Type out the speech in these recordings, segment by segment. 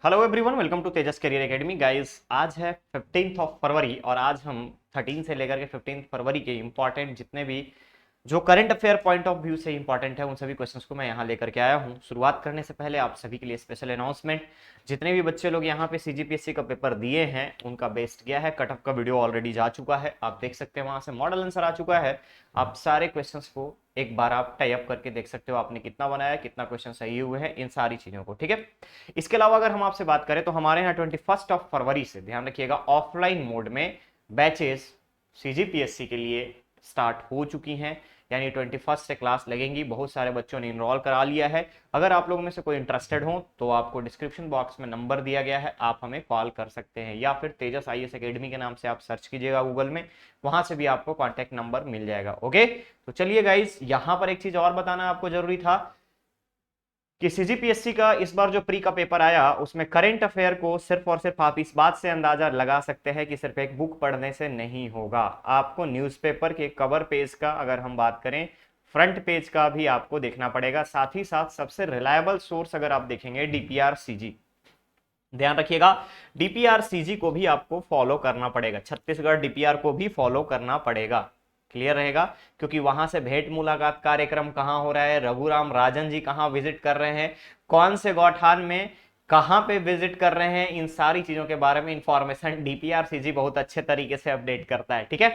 Hello everyone, welcome to Tejas career academy. Guys, आज है 15 फरवरी और आज हम 13 से लेकर के 15 फरवरी के इंपॉर्टेंट जितने भी जो current affair point of view से इंपॉर्टेंट है उन सभी क्वेश्चंस को मैं यहाँ लेकर के आया हूँ। शुरुआत करने से पहले आप सभी के लिए स्पेशल अनाउंसमेंट, जितने भी बच्चे लोग यहाँ पे सीजीपीएससी का पेपर दिए हैं उनका बेस्ट गया है। कट ऑफ का वीडियो ऑलरेडी जा चुका है, आप देख सकते हैं, वहां से मॉडल आंसर आ चुका है। आप सारे क्वेश्चंस को एक बार आप टाई अप करके देख सकते हो, आपने कितना बनाया, कितना क्वेश्चन सही हुए हैं, इन सारी चीजों को। ठीक है, इसके अलावा अगर हम आपसे बात करें तो हमारे यहाँ 21 फरवरी से, ध्यान रखिएगा, ऑफलाइन मोड में बैचेस सीजीपीएससी के लिए स्टार्ट हो चुकी हैं। यानी 21 से क्लास लगेंगी। बहुत सारे बच्चों ने इनरोल करा लिया है। अगर आप लोगों में से कोई इंटरेस्टेड हो तो आपको डिस्क्रिप्शन बॉक्स में नंबर दिया गया है, आप हमें कॉल कर सकते हैं, या फिर तेजस आईएएस एकेडमी के नाम से आप सर्च कीजिएगा गूगल में, वहां से भी आपको कॉन्टैक्ट नंबर मिल जाएगा। ओके, तो चलिए गाइस, यहां पर एक चीज और बताना आपको जरूरी था कि सीजीपीएससी का इस बार जो प्री का पेपर आया उसमें करंट अफेयर को सिर्फ और सिर्फ आप इस बात से अंदाजा लगा सकते हैं कि सिर्फ एक बुक पढ़ने से नहीं होगा। आपको न्यूज़पेपर के कवर पेज का, अगर हम बात करें फ्रंट पेज का, भी आपको देखना पड़ेगा। साथ ही साथ सबसे रिलायबल सोर्स अगर आप देखेंगे डीपीआरसीजी, ध्यान रखिएगा, डीपीआरसीजी को भी आपको फॉलो करना पड़ेगा, छत्तीसगढ़ डीपीआर को भी फॉलो करना पड़ेगा। क्लियर रहेगा, क्योंकि वहां से भेंट मुलाकात कार्यक्रम कहां हो रहा है, रघुराम राजन जी कहां विजिट कर रहे हैं, कौन से गौठान में कहां पे विजिट कर रहे हैं, इन सारी चीजों के बारे में इंफॉर्मेशन डीपीआरसीजी बहुत अच्छे तरीके से अपडेट करता है। ठीक है,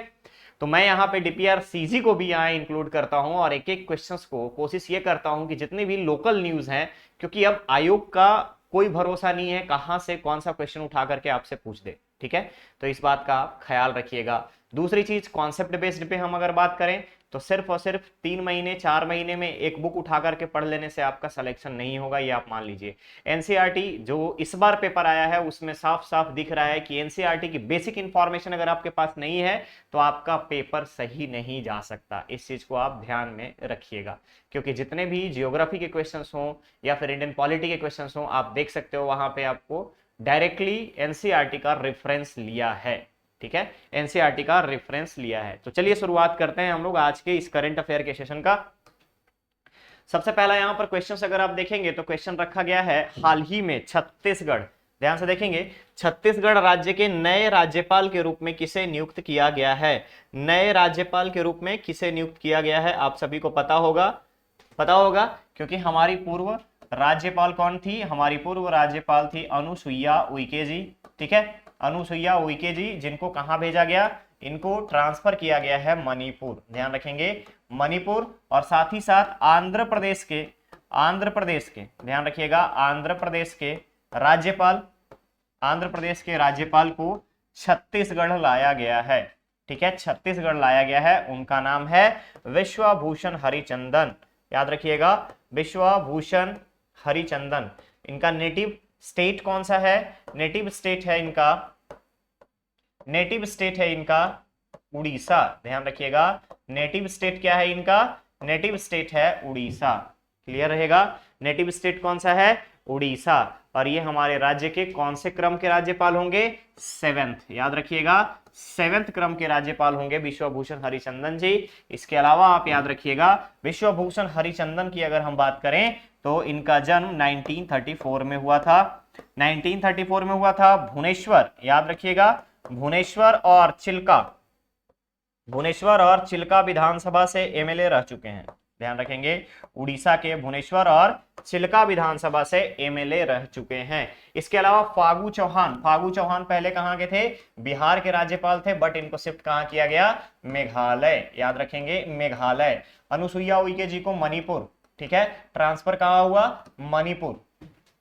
तो मैं यहाँ पे डीपीआरसीजी को भी यहाँ इंक्लूड करता हूं और एक एक क्वेश्चंस को कोशिश ये करता हूं कि जितने भी लोकल न्यूज हैं, क्योंकि अब आयोग का कोई भरोसा नहीं है कहां से कौन सा क्वेश्चन उठा करके आपसे पूछ दे। ठीक है, तो इस बात का आप ख्याल रखिएगा। दूसरी चीज, कॉन्सेप्ट बेस्ड पे हम अगर बात करें तो सिर्फ और सिर्फ 3 महीने 4 महीने में एक बुक उठा करके पढ़ लेने से आपका सिलेक्शन नहीं होगा, ये आप मान लीजिए। एनसीईआरटी जो इस बार पेपर आया है उसमें साफ साफ दिख रहा है कि एनसीईआरटी की बेसिक इंफॉर्मेशन अगर आपके पास नहीं है तो आपका पेपर सही नहीं जा सकता। इस चीज को आप ध्यान में रखिएगा, क्योंकि जितने भी जियोग्राफी के क्वेश्चंस हों या फिर इंडियन पॉलिटी के क्वेश्चंस हों, आप देख सकते हो वहां पे आपको डायरेक्टली एनसीईआरटी का रेफरेंस लिया है। ठीक है, एनसीईआरटी का रेफरेंस लिया है। तो चलिए शुरुआत करते हैं हम लोग आज के इस करंट अफेयर के सेशन का। सबसे पहला यहां पर क्वेश्चन अगर आप देखेंगे तो क्वेश्चन रखा गया है, हाल ही में छत्तीसगढ़, ध्यान से देखेंगे, छत्तीसगढ़ राज्य के नए राज्यपाल के रूप में किसे नियुक्त किया गया है। नए राज्यपाल के रूप में किसे नियुक्त किया गया है, आप सभी को पता होगा, क्योंकि हमारी पूर्व राज्यपाल कौन थी, हमारी पूर्व राज्यपाल थी अनुसुईया उइके जी। ठीक है, अनुसुईया उइके जी, जिनको कहां भेजा गया, इनको ट्रांसफर किया गया है मणिपुर, ध्यान रखेंगे, मणिपुर। और साथ ही साथ आंध्र प्रदेश के ध्यान रखिएगा, आंध्र प्रदेश के राज्यपाल को छत्तीसगढ़ लाया गया है। ठीक है, छत्तीसगढ़ लाया गया है, उनका नाम है विश्वभूषण हरिचंदन, याद रखिएगा, विश्वभूषण हरिचंदन। इनका नेटिव स्टेट कौन सा है, नेटिव स्टेट है इनका उड़ीसा, ध्यान रखिएगा, नेटिव स्टेट क्या है इनका, नेटिव स्टेट है उड़ीसा। क्लियर रहेगा, नेटिव स्टेट कौन सा है, उड़ीसा। और ये हमारे राज्य के कौन से क्रम के राज्यपाल होंगे, 7th, याद रखिएगा, 7th क्रम के राज्यपाल होंगे विश्वभूषण हरिचंदन जी। इसके अलावा आप याद रखिएगा, विश्वभूषण हरिचंदन की अगर हम बात करें तो इनका जन्म 1934 में हुआ था, 1934 में हुआ था। भुवनेश्वर, याद रखिएगा, भुवनेश्वर और चिल्का विधानसभा से एमएलए रह चुके हैं, ध्यान रखेंगे, उड़ीसा के भुवनेश्वर और चिल्का विधानसभा से एमएलए रह चुके हैं। इसके अलावा फागू चौहान पहले कहां के थे, बिहार के राज्यपाल थे, बट इनको शिफ्ट कहां किया गया, मेघालय, याद रखेंगे, मेघालय। अनुसुईया उइके जी को मणिपुर, ठीक है, ट्रांसफर कहां हुआ, मणिपुर।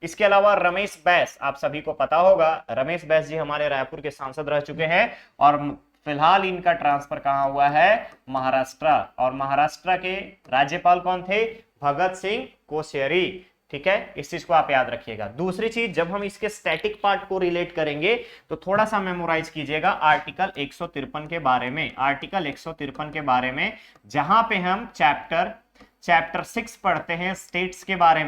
इसके अलावा रमेश बैस, आप सभी को पता होगा, रमेश बैस जी हमारे रायपुर के सांसद रह चुके हैं और फिलहाल इनका ट्रांसफर कहां हुआ है, महाराष्ट्र। और महाराष्ट्र के राज्यपाल कौन थे, भगत सिंह कोश्यारी। ठीक है, इस चीज को आप याद रखिएगा। दूसरी चीज, जब हम इसके स्टैटिक पार्ट को रिलेट करेंगे तो थोड़ा सा मेमोराइज कीजिएगा आर्टिकल 153 के बारे में, आर्टिकल 153 के बारे में, जहां पे हम चैप्टर 6 पढ़ते हैं स्टेट्स के बारे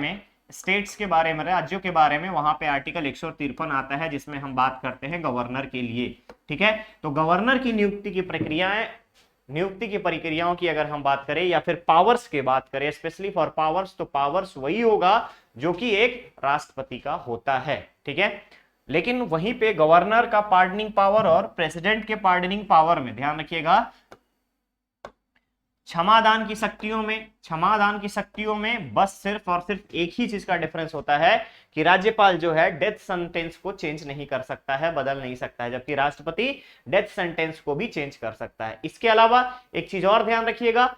में, राज्यों के बारे में। वहां पे आर्टिकल 153 आता है जिसमें हम बात करते हैं गवर्नर के लिए। ठीक है, तो गवर्नर की नियुक्ति की प्रक्रियाओं की अगर हम बात करें या फिर पावर्स की बात करें, स्पेशली फॉर पावर्स, तो पावर्स वही होगा जो कि एक राष्ट्रपति का होता है। ठीक है। लेकिन वहीं पे गवर्नर का पार्डनिंग पावर और प्रेसिडेंट के पार्डनिंग पावर में ध्यान रखिएगा, क्षमादान की शक्तियों में बस सिर्फ और सिर्फ एक ही चीज का डिफरेंस होता है कि राज्यपाल जो है डेथ सेंटेंस को चेंज नहीं कर सकता है, बदल नहीं सकता है, जबकि राष्ट्रपति डेथ सेंटेंस को भी चेंज कर सकता है। इसके अलावा एक चीज और ध्यान रखिएगा,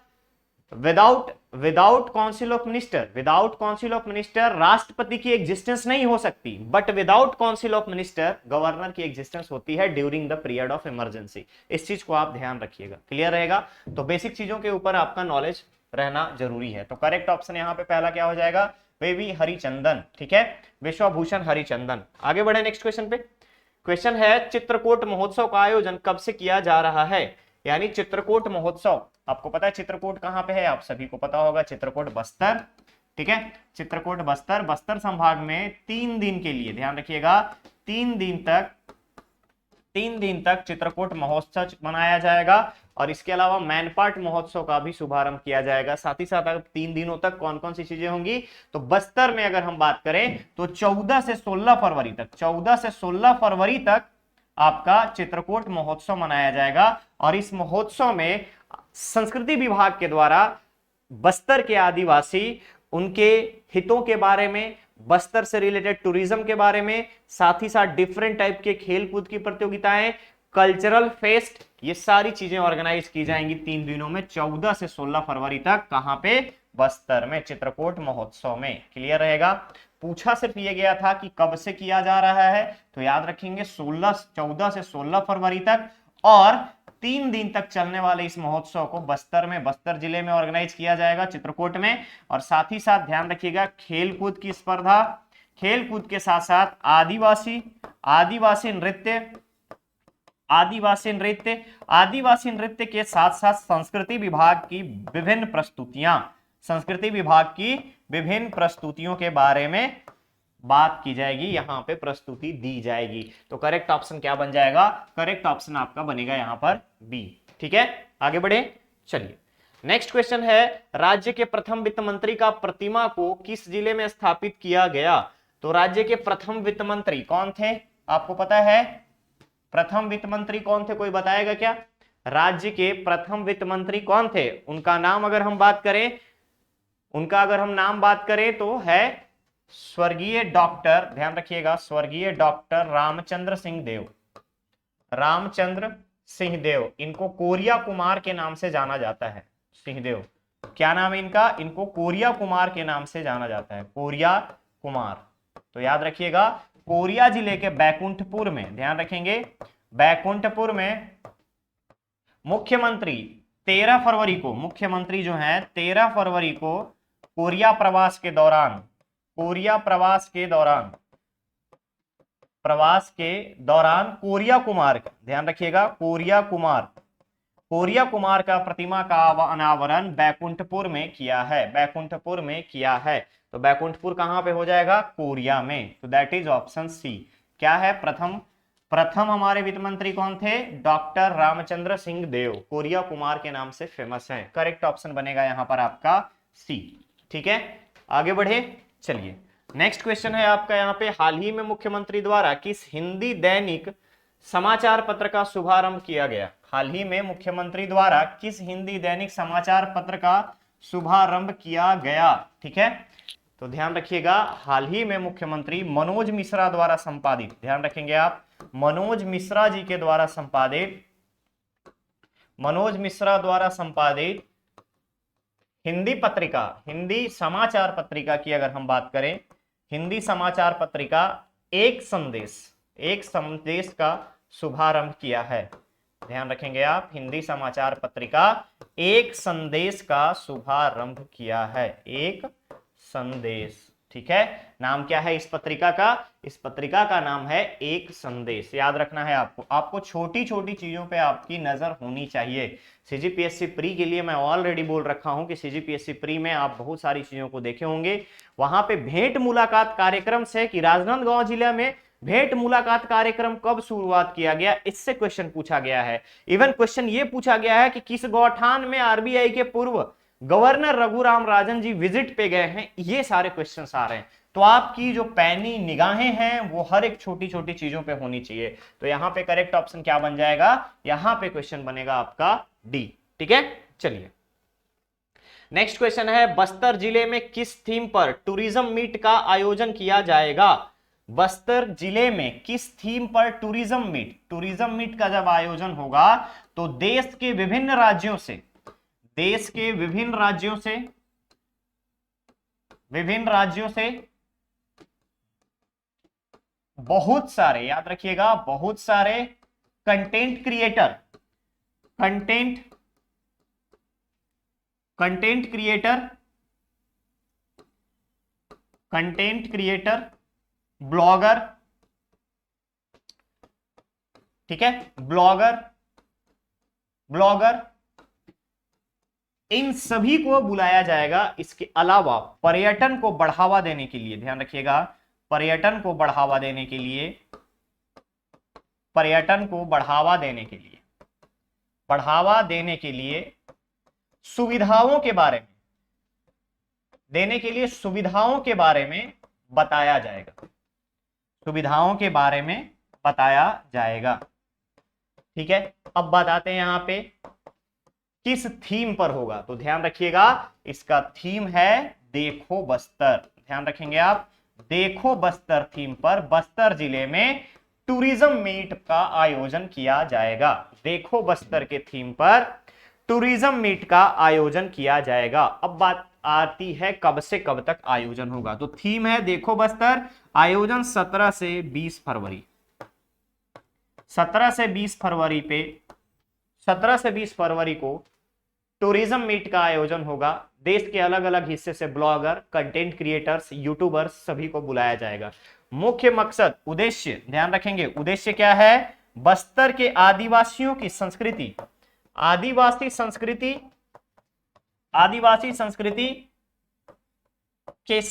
विदाउट काउंसिल ऑफ मिनिस्टर राष्ट्रपति की एग्जिस्टेंस नहीं हो सकती, but without council of minister governor की एग्जिस्टेंस होती है during the period of emergency. इस चीज को आप ध्यान रखिएगा, क्लियर रहेगा। तो बेसिक चीजों के ऊपर आपका नॉलेज रहना जरूरी है। तो करेक्ट ऑप्शन यहां पे पहला क्या हो जाएगा, वी हरिचंदन, ठीक है, विश्वभूषण हरिचंदन। आगे बढ़े नेक्स्ट क्वेश्चन पे। क्वेश्चन है चित्रकूट महोत्सव का आयोजन कब से किया जा रहा है। यानी चित्रकूट महोत्सव, आपको पता है चित्रकूट कहां पे है, आप सभी को पता होगा, चित्रकूट बस्तर, ठीक है, चित्रकूट बस्तर संभाग में 3 दिन के लिए, ध्यान रखिएगा, 3 दिन तक चित्रकूट महोत्सव मनाया जाएगा। और इसके अलावा मैनपाट महोत्सव का भी शुभारंभ किया जाएगा। साथ ही साथ अगर 3 दिनों तक कौन कौन सी चीजें होंगी, तो बस्तर में अगर हम बात करें तो 14 से 16 फरवरी तक आपका चित्रकूट महोत्सव मनाया जाएगा। और इस महोत्सव में संस्कृति विभाग के द्वारा बस्तर के आदिवासी, उनके हितों के बारे में, बस्तर से रिलेटेड टूरिज्म के बारे में, साथ ही साथ डिफरेंट टाइप के खेल कूद की प्रतियोगिताएं, कल्चरल फेस्ट, ये सारी चीजें ऑर्गेनाइज की जाएंगी 3 दिनों में 14 से 16 फरवरी तक। कहां पे, बस्तर में, चित्रकूट महोत्सव में। क्लियर रहेगा। पूछा सिर्फ ये गया था कि कब से किया जा रहा है, तो याद रखेंगे 14 से 16 फरवरी तक। और 3 दिन तक चलने वाले इस महोत्सव को बस्तर जिले में ऑर्गेनाइज किया जाएगा, चित्रकूट में। और साथ ही साथ ध्यान रखिएगा खेलकूद की स्पर्धा, खेलकूद के साथ साथ आदिवासी नृत्य के साथ साथ संस्कृति विभाग की विभिन्न प्रस्तुतियों के बारे में बात की जाएगी, यहां पे प्रस्तुति दी जाएगी। तो करेक्ट ऑप्शन क्या बन जाएगा, करेक्ट ऑप्शन आपका बनेगा यहां पर बी, ठीक है। आगे बढ़े, चलिए नेक्स्ट क्वेश्चन है, राज्य के प्रथम वित्त मंत्री का प्रतिमा को किस जिले में स्थापित किया गया। तो राज्य के प्रथम वित्त मंत्री कौन थे, आपको पता है, प्रथम वित्त मंत्री कौन थे, कोई बताएगा क्या। राज्य के प्रथम वित्त मंत्री कौन थे, उनका नाम अगर हम बात करें तो है स्वर्गीय डॉक्टर, ध्यान रखिएगा, स्वर्गीय डॉक्टर रामचंद्र सिंह देव। इनको कोरिया कुमार के नाम से जाना जाता है। सिंहदेव, क्या नाम है इनका, इनको कोरिया कुमार के नाम से जाना जाता है, कोरिया कुमार। तो याद रखिएगा, कोरिया जिले के बैकुंठपुर में, ध्यान रखेंगे, बैकुंठपुर में मुख्यमंत्री 13 फरवरी को, मुख्यमंत्री जो है 13 फरवरी को कोरिया प्रवास के दौरान कोरिया कुमार का, ध्यान रखिएगा, कोरिया कुमार का प्रतिमा का अनावरण बैकुंठपुर में किया है। तो बैकुंठपुर कहां पे हो जाएगा, कोरिया में। तो दैट इज ऑप्शन सी। क्या है, प्रथम हमारे वित्त मंत्री कौन थे, डॉक्टर रामचंद्र सिंह देव, कोरिया कुमार के नाम से फेमस है। करेक्ट ऑप्शन बनेगा यहां पर आपका सी, ठीक है। आगे बढ़े, चलिए नेक्स्ट क्वेश्चन है आपका यहाँ पे, हाल ही में मुख्यमंत्री द्वारा किस हिंदी दैनिक समाचार पत्र का शुभारंभ किया गया। हाल ही में मुख्यमंत्री द्वारा किस हिंदी दैनिक समाचार पत्र का शुभारंभ किया गया, ठीक है। तो ध्यान रखिएगा, हाल ही में मुख्यमंत्री मनोज मिश्रा द्वारा संपादित, ध्यान रखेंगे आप, मनोज मिश्रा द्वारा संपादित हिंदी समाचार पत्रिका की अगर हम बात करें, हिंदी समाचार पत्रिका एक संदेश का शुभारंभ किया है। ध्यान रखेंगे आप, हिंदी समाचार पत्रिका एक संदेश का शुभारंभ किया है, एक संदेश, ठीक है। नाम क्या है इस पत्रिका का, इस पत्रिका का नाम है एक संदेश। याद रखना है आपको छोटी छोटी चीजों पे आपकी नजर होनी चाहिए। सीजीपीएससी प्री के लिए मैं ऑलरेडी बोल रखा हूं कि सीजीपीएससी प्री में आप बहुत सारी चीजों को देखे होंगे। वहां पे भेंट मुलाकात कार्यक्रम से कि राजनांदगांव जिले में भेंट मुलाकात कार्यक्रम कब शुरुआत किया गया, इससे क्वेश्चन पूछा गया है। इवन क्वेश्चन ये पूछा गया है कि किस गौठान में आरबीआई के पूर्व गवर्नर रघुराम राजन जी विजिट पे गए हैं। ये सारे क्वेश्चंस आ रहे हैं। तो आपकी जो पैनी निगाहें हैं वो हर एक छोटी छोटी चीजों पे होनी चाहिए। तो यहां पे करेक्ट ऑप्शन क्या बन जाएगा, यहां पे क्वेश्चन बनेगा आपका डी। ठीक है, चलिए नेक्स्ट क्वेश्चन है, बस्तर जिले में किस थीम पर टूरिज्म मीट का आयोजन किया जाएगा। बस्तर जिले में किस थीम पर टूरिज्म मीट का जब आयोजन होगा तो देश के विभिन्न राज्यों से बहुत सारे, याद रखिएगा, बहुत सारे कंटेंट क्रिएटर ब्लॉगर, ठीक है, ब्लॉगर इन सभी को बुलाया जाएगा। इसके अलावा पर्यटन को बढ़ावा देने के लिए, ध्यान रखिएगा, पर्यटन को बढ़ावा देने के लिए सुविधाओं के बारे में बताया जाएगा। ठीक है, अब बताते हैं यहां पे किस थीम पर होगा। तो ध्यान रखिएगा, इसका थीम है देखो बस्तर। ध्यान रखेंगे आप, देखो बस्तर थीम पर बस्तर जिले में टूरिज्म मीट का आयोजन किया जाएगा। देखो बस्तर के थीम पर टूरिज्म मीट का आयोजन किया जाएगा। अब बात आती है कब से कब तक आयोजन होगा। तो थीम है देखो बस्तर, आयोजन 17 से 20 फरवरी। 17 से 20 फरवरी को टूरिज्म मीट का आयोजन होगा। देश के अलग अलग हिस्से से ब्लॉगर, कंटेंट क्रिएटर्स, यूट्यूबर्स सभी को बुलाया जाएगा। मुख्य मकसद, उद्देश्य, ध्यान रखेंगे, उद्देश्य क्या है, बस्तर के आदिवासियों की संस्कृति, आदिवासी संस्कृति के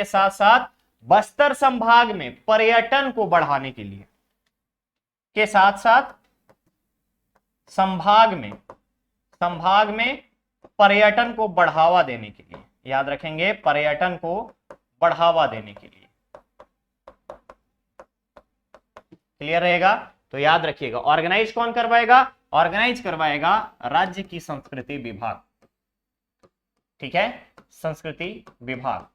साथ साथ बस्तर संभाग में पर्यटन को बढ़ाने के लिए, के साथ साथ संभाग में पर्यटन को बढ़ावा देने के लिए, याद रखेंगे, पर्यटन को बढ़ावा देने के लिए। क्लियर रहेगा? तो याद रखिएगा, ऑर्गेनाइज कौन करवाएगा, ऑर्गेनाइज करवाएगा राज्य की संस्कृति विभाग। ठीक है, संस्कृति विभाग।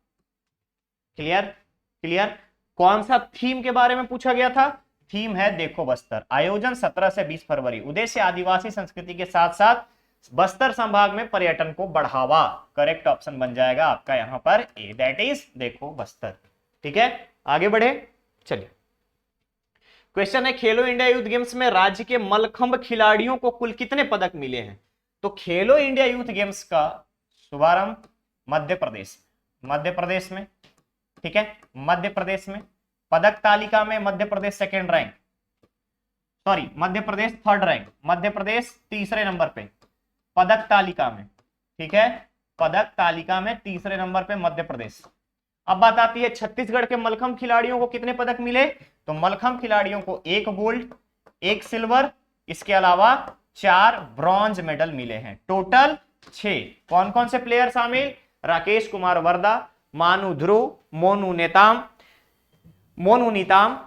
क्लियर। कौन सा थीम के बारे में पूछा गया था, थीम है देखो बस्तर, आयोजन 17 से 20 फरवरी, उद्देश्य आदिवासी संस्कृति के साथ साथ बस्तर संभाग में पर्यटन को बढ़ावा। करेक्ट ऑप्शन बन जाएगा आपका यहां पर ए, दैट इज देखो बस्तर। ठीक है, आगे बढ़े, चलिए क्वेश्चन है, खेलो इंडिया यूथ गेम्स में राज्य के मलखंभ खिलाड़ियों को कुल कितने पदक मिले हैं। तो खेलो इंडिया यूथ गेम्स का शुभारंभ मध्य प्रदेश में, ठीक है, मध्य प्रदेश में। पदक तालिका में Madhya Pradesh second rank, sorry Madhya Pradesh third rank, Madhya Pradesh तीसरे नंबर पे पदक तालिका में। ठीक है, पदक तालिका में तीसरे नंबर पे मध्य प्रदेश। अब बात आती है छत्तीसगढ़ के मलखंभ खिलाड़ियों को कितने पदक मिले। तो मलखंभ खिलाड़ियों को 1 गोल्ड, 1 सिल्वर, इसके अलावा 4 ब्रॉन्ज मेडल मिले हैं। टोटल 6। कौन कौन से प्लेयर शामिल, राकेश कुमार वर्दा, मानु ध्रुव, मोनू नीताम,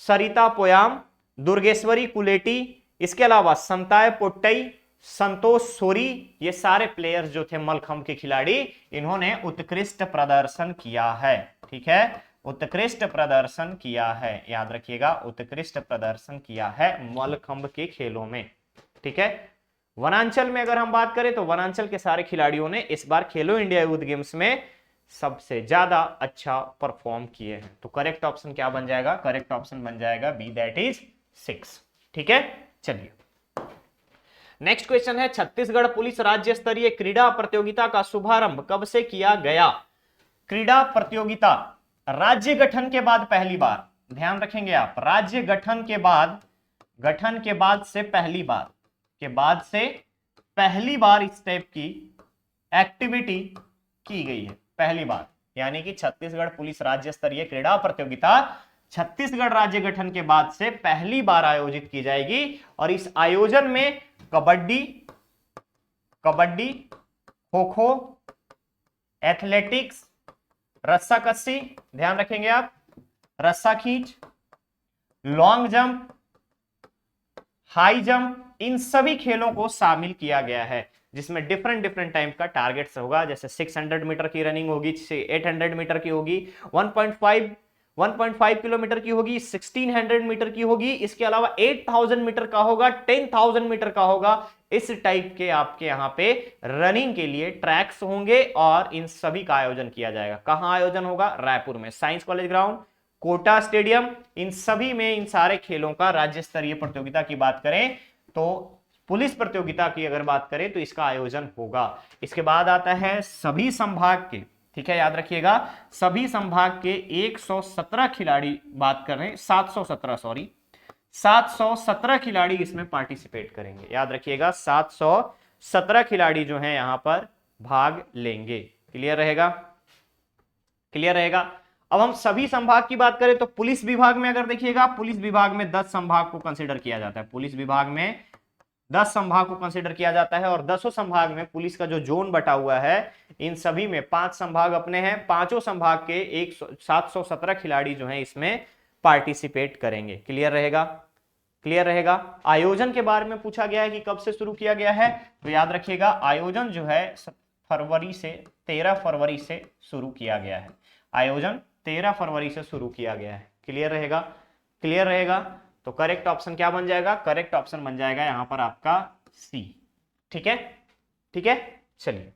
सरिता पोयाम, दुर्गेश्वरी कुलेटी, इसके अलावा संताय पोट्टई, संतोष सोरी, ये सारे प्लेयर्स जो थे मलखंभ के खिलाड़ी, इन्होंने उत्कृष्ट प्रदर्शन किया है। ठीक है, उत्कृष्ट प्रदर्शन किया है, याद रखिएगा, उत्कृष्ट प्रदर्शन किया है मलखंभ के खेलों में। ठीक है, वनांचल में अगर हम बात करें तो वनांचल के सारे खिलाड़ियों ने इस बार खेलो इंडिया यूथ गेम्स में सबसे ज्यादा अच्छा परफॉर्म किए हैं। तो करेक्ट ऑप्शन क्या बन जाएगा, करेक्ट ऑप्शन बन जाएगा बी, दैट इज 6। ठीक है, चलिए नेक्स्ट क्वेश्चन है, छत्तीसगढ़ पुलिस राज्य स्तरीय क्रीड़ा प्रतियोगिता का शुभारंभ कब से किया गया। क्रीड़ा प्रतियोगिता राज्य गठन के बाद पहली बार, ध्यान रखेंगे आप, राज्य गठन के बाद से पहली बार इस टाइप की एक्टिविटी की गई है, पहली बार। यानी कि छत्तीसगढ़ पुलिस राज्य स्तरीय क्रीड़ा प्रतियोगिता छत्तीसगढ़ राज्य गठन के बाद से पहली बार आयोजित की जाएगी। और इस आयोजन में कबड्डी, खो खो, एथलेटिक्स, रस्सा कस्सी ध्यान रखेंगे आप, रस्सा खींच, लॉन्ग जंप, हाई जंप, इन सभी खेलों को शामिल किया गया है जिसमें डिफरेंट डिफरेंट टाइप का टारगेट्स होगा। जैसे 600 मीटर की रनिंग होगी, 800 मीटर की होगी, 1.5 किलोमीटर की होगी, 1600 मीटर की होगी, इसके अलावा 8000 मीटर का होगा, 10,000 मीटर का होगा। इस टाइप के आपके यहां पे रनिंग के लिए ट्रैक्स होंगे और इन सभी का आयोजन किया जाएगा। कहां आयोजन होगा? रायपुर में, science college ground, Kota stadium, इन सभी में इन सारे खेलों का राज्य स्तरीय प्रतियोगिता की बात करें तो पुलिस प्रतियोगिता की अगर बात करें तो इसका आयोजन होगा। इसके बाद आता है सभी संभाग के, ठीक है याद रखिएगा, सभी संभाग के 117 खिलाड़ी, बात कर रहे हैं 717, सॉरी 717 खिलाड़ी इसमें पार्टिसिपेट करेंगे। याद रखिएगा 717 खिलाड़ी जो हैं यहां पर भाग लेंगे। क्लियर रहेगा? क्लियर रहेगा? अब हम सभी संभाग की बात करें तो पुलिस विभाग में अगर देखिएगा, पुलिस विभाग में 10 संभाग को कंसीडर किया जाता है। पुलिस विभाग में 10 संभाग को कंसीडर किया जाता है और 10 संभाग में पुलिस का जो जोन बटा हुआ है, इन सभी में 5 संभाग अपने हैं, पांचों संभाग के 717 खिलाड़ी जो हैं इसमें पार्टिसिपेट करेंगे। क्लियर रहेगा? क्लियर रहेगा? आयोजन के बारे में पूछा गया है कि कब से शुरू किया गया है, तो याद रखिएगा आयोजन जो है 13 फरवरी से शुरू किया गया है। आयोजन 13 फरवरी से शुरू किया गया है। क्लियर रहेगा? क्लियर रहेगा? तो करेक्ट ऑप्शन क्या बन जाएगा? करेक्ट ऑप्शन बन जाएगा यहां पर आपका सी। ठीक है? ठीक है, चलिए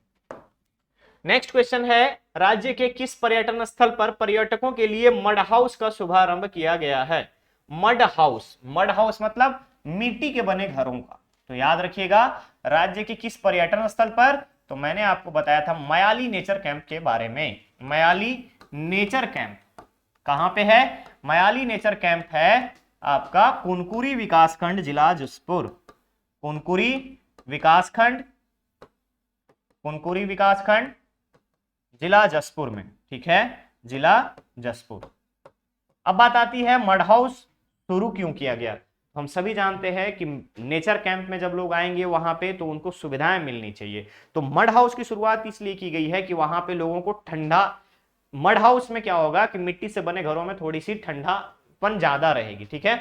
नेक्स्ट क्वेश्चन है, राज्य के किस पर्यटन स्थल पर पर्यटकों के लिए मड हाउस का शुभारंभ किया गया है? मड हाउस, मड हाउस मतलब मिट्टी के बने घरों का। तो याद रखिएगा राज्य के किस पर्यटन स्थल पर, तो मैंने आपको बताया था मयाली नेचर कैंप के बारे में। मयाली नेचर कैंप कहां पे है? मयाली नेचर कैंप है आपका कुनकुरी विकासखंड, जिला जसपुर। कुनकुरी विकासखंड, कुनकुरी विकासखंड, जिला जसपुर में। ठीक है, जिला जसपुर। अब बात आती है मड हाउस शुरू क्यों किया गया। हम सभी जानते हैं कि नेचर कैंप में जब लोग आएंगे वहां पे तो उनको सुविधाएं मिलनी चाहिए। तो मड हाउस की शुरुआत इसलिए की गई है कि वहां पे लोगों को ठंडा, मड हाउस में क्या होगा कि मिट्टी से बने घरों में थोड़ी सी ठंडापन ज्यादा रहेगी, ठीक है,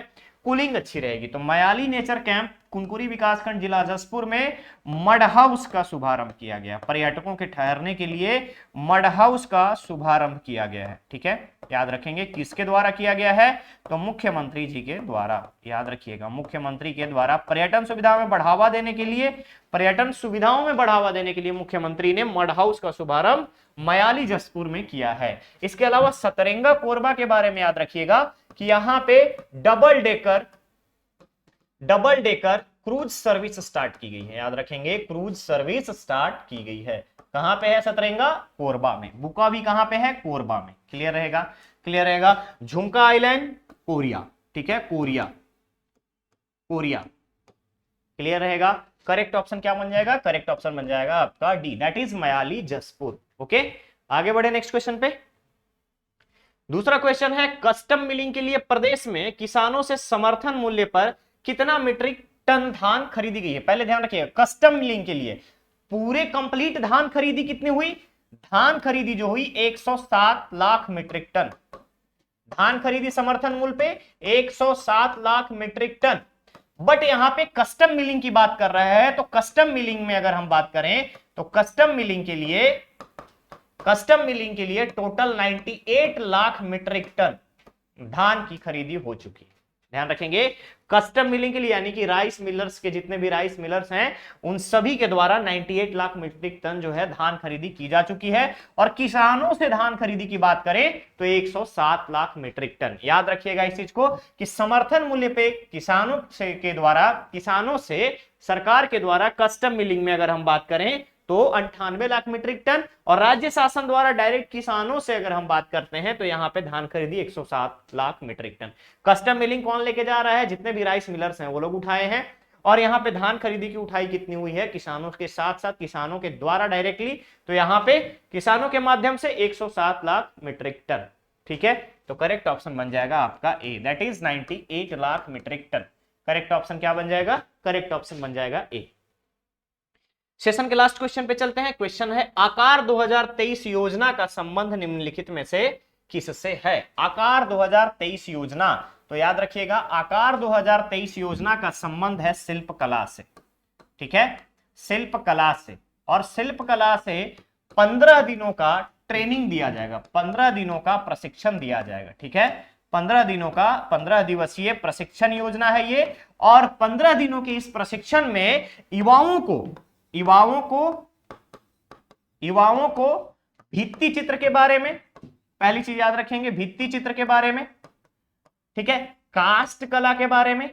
कूलिंग अच्छी रहेगी। तो मयाली नेचर कैंप कुनकुरी विकासखंड, जिला जसपुर में मड हाउस का शुभारंभ किया गया। पर्यटकों के ठहरने के लिए मड हाउस का शुभारंभ किया गया है। ठीक है, याद रखेंगे किसके द्वारा किया गया है, तो मुख्यमंत्री जी के द्वारा। याद रखिएगा मुख्यमंत्री के द्वारा पर्यटन सुविधा में बढ़ावा देने के लिए, पर्यटन सुविधाओं में बढ़ावा देने के लिए मुख्यमंत्री ने मड हाउस का शुभारंभ मयाली जसपुर में किया है। इसके अलावा सतरंगा कोरबा के बारे में याद रखिएगा कि यहां पे double decker cruise service start की गई है। याद रखेंगे क्रूज सर्विस स्टार्ट की गई है। कहां पे है? सतरंगा कोरबा में। बुका भी कहां पे है? कोरबा में। क्लियर रहेगा? क्लियर रहेगा? झुमका आइलैंड कोरिया, ठीक है, कोरिया, कोरिया। क्लियर रहेगा? करेक्ट ऑप्शन क्या बन जाएगा? करेक्ट ऑप्शन बन जाएगा आपका D, that is Mayali Jaspur. Okay, आगे बढ़े नेक्स्ट क्वेश्चन पे। दूसरा क्वेश्चन है, कस्टम मिलिंग के लिए प्रदेश में किसानों से समर्थन मूल्य पर कितना मीट्रिक टन धान खरीदी गई है? पहले ध्यान रखिएगा कस्टम मिलिंग के लिए पूरे कंप्लीट धान खरीदी कितनी हुई? धान खरीदी जो हुई 107 लाख मीट्रिक टन। धान खरीदी समर्थन मूल्य पे 107 लाख मीट्रिक टन। बट यहां पे कस्टम मिलिंग की बात कर रहा है, तो कस्टम मिलिंग में अगर हम बात करें तो कस्टम मिलिंग के लिए टोटल 98 लाख मीट्रिक टन धान की खरीदी हो चुकी है। ध्यान रखेंगे कस्टम मिलिंग के लिए, यानी कि राइस मिलर्स के जितने भी राइस मिलर्स हैं उन सभी के द्वारा 98 लाख मीट्रिक टन जो है धान खरीदी की जा चुकी है। और किसानों से धान खरीदी की बात करें तो 107 लाख मीट्रिक टन। याद रखिएगा इस चीज को कि समर्थन मूल्य पे किसानों से सरकार के द्वारा कस्टम मिलिंग में अगर हम बात करें तो 98 लाख मीट्रिक टन, और राज्य शासन द्वारा डायरेक्ट किसानों से अगर हम बात करते हैं तो यहां पे धान खरीदी 107 lakh metric ton. Custom milling कौन लेके जा रहा है? जितने भी राइस मिलर्स हैं वो लोग उठाए हैं। और यहां पे धान खरीदी की उठाई कितनी हुई है? किसानों के साथ साथ किसानों के द्वारा डायरेक्टली, तो यहां पे किसानों के माध्यम से 107 लाख मीट्रिक टन। ठीक है, तो करेक्ट ऑप्शन बन जाएगा आपका A, that is 98 lakh metric ton. Correct option क्या बन जाएगा? करेक्ट ऑप्शन बन जाएगा ए। सेशन के लास्ट क्वेश्चन पे चलते हैं। क्वेश्चन है आकार 2023 योजना का संबंध निम्नलिखित में से किससे है? आकार 2023 योजना, तो याद रखिएगा आकार 2023 योजना का संबंध है शिल्प कला से। ठीक है, शिल्प कला से, और शिल्प कला से 15 दिनों का ट्रेनिंग दिया जाएगा, 15 दिनों का प्रशिक्षण दिया जाएगा। ठीक है, 15 दिनों का, 15 दिवसीय प्रशिक्षण योजना है ये, और 15 दिनों के इस प्रशिक्षण में युवाओं को भित्ति चित्र के बारे में, पहली चीज याद रखेंगे भित्ति चित्र के बारे में, ठीक है, कास्ट कला के बारे में,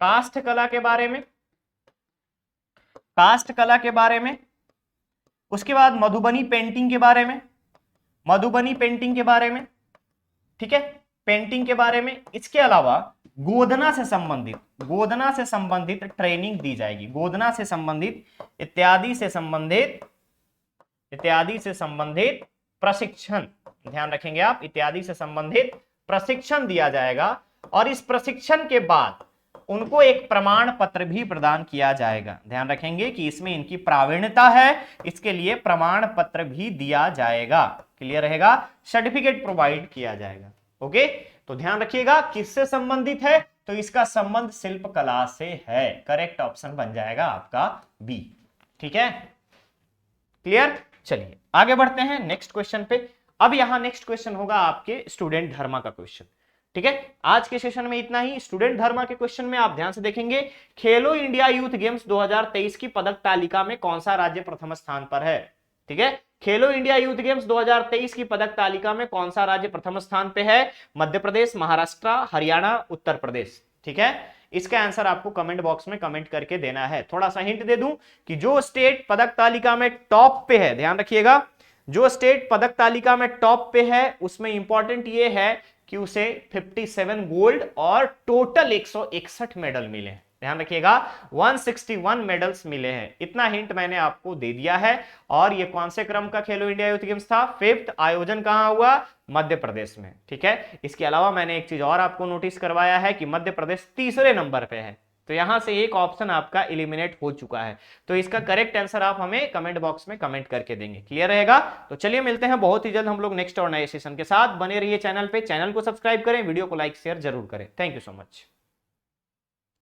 कास्ट कला के बारे में, कास्ट कला के बारे में, उसके बाद मधुबनी पेंटिंग के बारे में, मधुबनी पेंटिंग के बारे में, ठीक है, पेंटिंग के बारे में। इसके अलावा गोदना से संबंधित ट्रेनिंग दी जाएगी, गोदना से संबंधित इत्यादि से संबंधित प्रशिक्षण, ध्यान रखेंगे आप, इत्यादि से संबंधित प्रशिक्षण दिया जाएगा, और इस प्रशिक्षण के बाद उनको एक प्रमाण पत्र भी प्रदान किया जाएगा। ध्यान रखेंगे कि इसमें इनकी प्रावीण्यता है, इसके लिए प्रमाण पत्र भी दिया जाएगा। क्लियर रहेगा? सर्टिफिकेट प्रोवाइड किया जाएगा। ओके, तो ध्यान रखिएगा किससे संबंधित है, तो इसका संबंध शिल्प कला से है। करेक्ट ऑप्शन बन जाएगा आपका बी। ठीक है, क्लियर? चलिए आगे बढ़ते हैं नेक्स्ट क्वेश्चन पे। अब यहां नेक्स्ट क्वेश्चन होगा आपके स्टूडेंट धर्मा का क्वेश्चन। ठीक है, आज के सेशन में इतना ही। स्टूडेंट धर्मा के क्वेश्चन में आप ध्यान से देखेंगे, खेलो इंडिया यूथ गेम्स 2023 की पदक तालिका में कौन सा राज्य प्रथम स्थान पर है? ठीक है, खेलो इंडिया यूथ गेम्स 2023 की पदक तालिका में कौन सा राज्य प्रथम स्थान पे है? मध्य प्रदेश, महाराष्ट्र, हरियाणा, उत्तर प्रदेश। ठीक है, इसका आंसर आपको कमेंट बॉक्स में कमेंट करके देना है। थोड़ा सा हिंट दे दूं कि जो स्टेट पदक तालिका में टॉप पे है, ध्यान रखिएगा, जो स्टेट पदक तालिका में टॉप पे है उसमें इंपॉर्टेंट ये है कि उसे 57 गोल्ड और टोटल 161 मेडल मिले हैं। ध्यान रखिएगा 161 मेडल्स मिले हैं। इतना हिंट मैंने आपको दे दिया है। और ये कौन से क्रम का खेलो इंडिया यूथ गेम्स था? 5th। आयोजन कहां हुआ? मध्य प्रदेश में। ठीक है, इसके अलावा मैंने एक चीज और आपको नोटिस करवाया है कि मध्य प्रदेश तीसरे नंबर पे है, तो यहां से एक ऑप्शन आपका एलिमिनेट हो चुका है। तो इसका करेक्ट आंसर आप हमें कमेंट बॉक्स में कमेंट करके देंगे। क्लियर रहेगा? तो चलिए मिलते हैं बहुत ही जल्द हम लोग नेक्स्ट और नए सेशन के साथ। बने रहिए चैनल पे, चैनल को सब्सक्राइब करें, वीडियो को लाइक शेयर जरूर करें। Thank you so much.